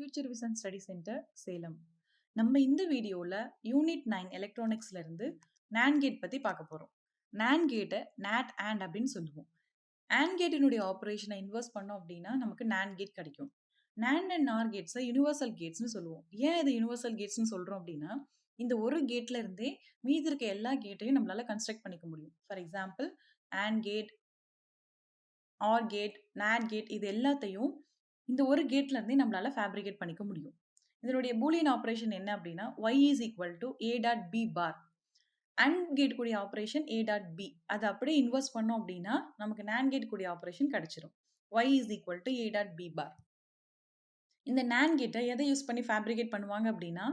Future vision study centre Salem. நம்ம இந்த வீடியோவில் யூனிட் 9 எலக்ட்ரானிக்ஸ்ல இருந்து NAND கேட் பற்றி பார்க்க போகிறோம். NAND கேட்டை NAT AND அப்படின்னு சொல்லுவோம். AND கேட்டினுடைய ஆப்ரேஷனை இன்வெர்ஸ் பண்ணோம் அப்படின்னா நமக்கு NAND கேட் கிடைக்கும். NAND அண்ட் NOR கேட்ஸை யூனிவர்சல் கேட்ஸ்னு சொல்லுவோம். ஏன் இது யூனிவர்சல் கேட்ஸ்னு சொல்கிறோம் அப்படின்னா இந்த ஒரு கேட்ல இருந்தே மீதி இருக்க எல்லா கேட்டையும் நம்மளால கன்ஸ்ட்ரக்ட் பண்ணிக்க முடியும். For example AND gate, OR gate, NAT gate இது எல்லாத்தையும் இந்த ஒரு கேட்ல இருந்தே நம்மளால ஃபேப்ரிகேட் பண்ணிக்க முடியும். இதனுடைய பூலியன் ஆப்ரேஷன் என்ன அப்படின்னா y is equal to a dot b bar. AND gate கூடிய ஆப்ரேஷன் a dot b. அதை அப்படியே இன்வெர்ஸ் பண்ணோம் அப்படின்னா நமக்கு NAND கேட் கூடிய ஆப்ரேஷன் கிடைச்சிரும். y is equal to a dot b bar. இந்த NAND கேட்டை எதை யூஸ் பண்ணி ஃபேப்ரிகேட் பண்ணுவாங்க அப்படின்னா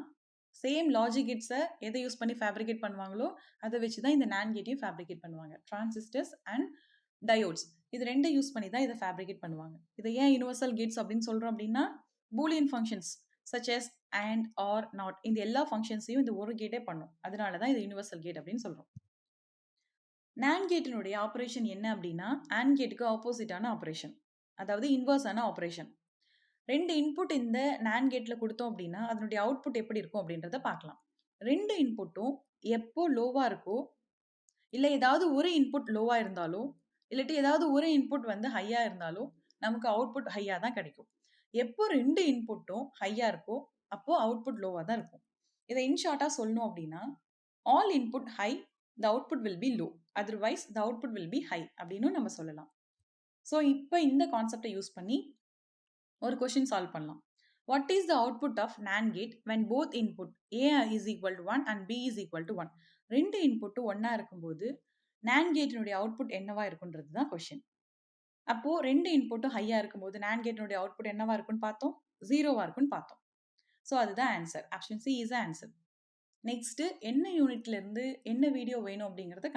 சேம் லாஜிக் கேட்ஸை எதை யூஸ் பண்ணி ஃபேப்ரிகேட் பண்ணுவாங்களோ அதை வச்சு தான் இந்த NAND கேட்டையும் ஃபேப்ரிகேட் பண்ணுவாங்க. டிரான்சிஸ்டர்ஸ் அண்ட் டயோட்ஸ் இது ரெண்டும் யூஸ் பண்ணி தான் இதை ஃபேப்ரிகேட் பண்ணுவாங்க. இதை ஏன் யூனிவர்சல் கேட்ஸ் அப்படின்னு சொல்கிறோம் அப்படின்னா Boolean functions such as and or not இந்த எல்லா ஃபங்க்ஷன்ஸையும் இந்த ஒரு கேட்டே பண்ணும். அதனால தான் இது யூனிவர்சல் கேட் அப்படின்னு சொல்கிறோம். NAND கேட்டினுடைய ஆப்ரேஷன் என்ன அப்படின்னா AND கேட்டுக்கு ஆப்போசிட்டான ஆப்ரேஷன், அதாவது இன்வர்ஸான ஆப்ரேஷன். ரெண்டு இன்புட் இந்த NAND கேட்டில் கொடுத்தோம் அப்படின்னா அதனுடைய அவுட்புட் எப்படி இருக்கும் அப்படின்றத பார்க்கலாம். ரெண்டு இன்புட்டும் எப்போ லோவாக இருக்கோ இல்லை ஏதாவது ஒரு இன்புட் லோவாக இருந்தாலோ இல்லாட்டி ஏதாவது ஒரு இன்புட் வந்து ஹையாக இருந்தாலும் நமக்கு அவுட்புட் ஹையாக தான் கிடைக்கும். எப்போ ரெண்டு இன்புட்டும் ஹையாக இருக்கோ அப்போ அவுட்புட் லோவாக தான் இருக்கும். இதை இன்ஷார்ட்டாக சொல்லணும் அப்படின்னா all input high the output will be low, otherwise the output will be high அப்படின்னு நம்ம சொல்லலாம். ஸோ இப்போ இந்த கான்செப்டை யூஸ் பண்ணி ஒரு கொஷின் சால்வ் பண்ணலாம். What is the output of NAND gate when both input A is equal to 1 and B is equal to 1? ரெண்டு இன்புட்டும் ஒன்றா இருக்கும்போது NAND கேட்டினுடைய அவுட்புட் என்னவா இருக்குன்றது தான் கொஷின். அப்போ ரெண்டு இன்புட்டும் ஹையாக இருக்கும்போது NAND கேட்டினுடைய அவுட்புட் என்னவா இருக்குன்னு பார்த்தோம், ஜீரோவா இருக்குன்னு பார்த்தோம். ஸோ அதுதான் answer. Option C is answer. Next என்ன யூனிட்ல இருந்து என்ன வீடியோ வேணும் அப்படிங்கிறத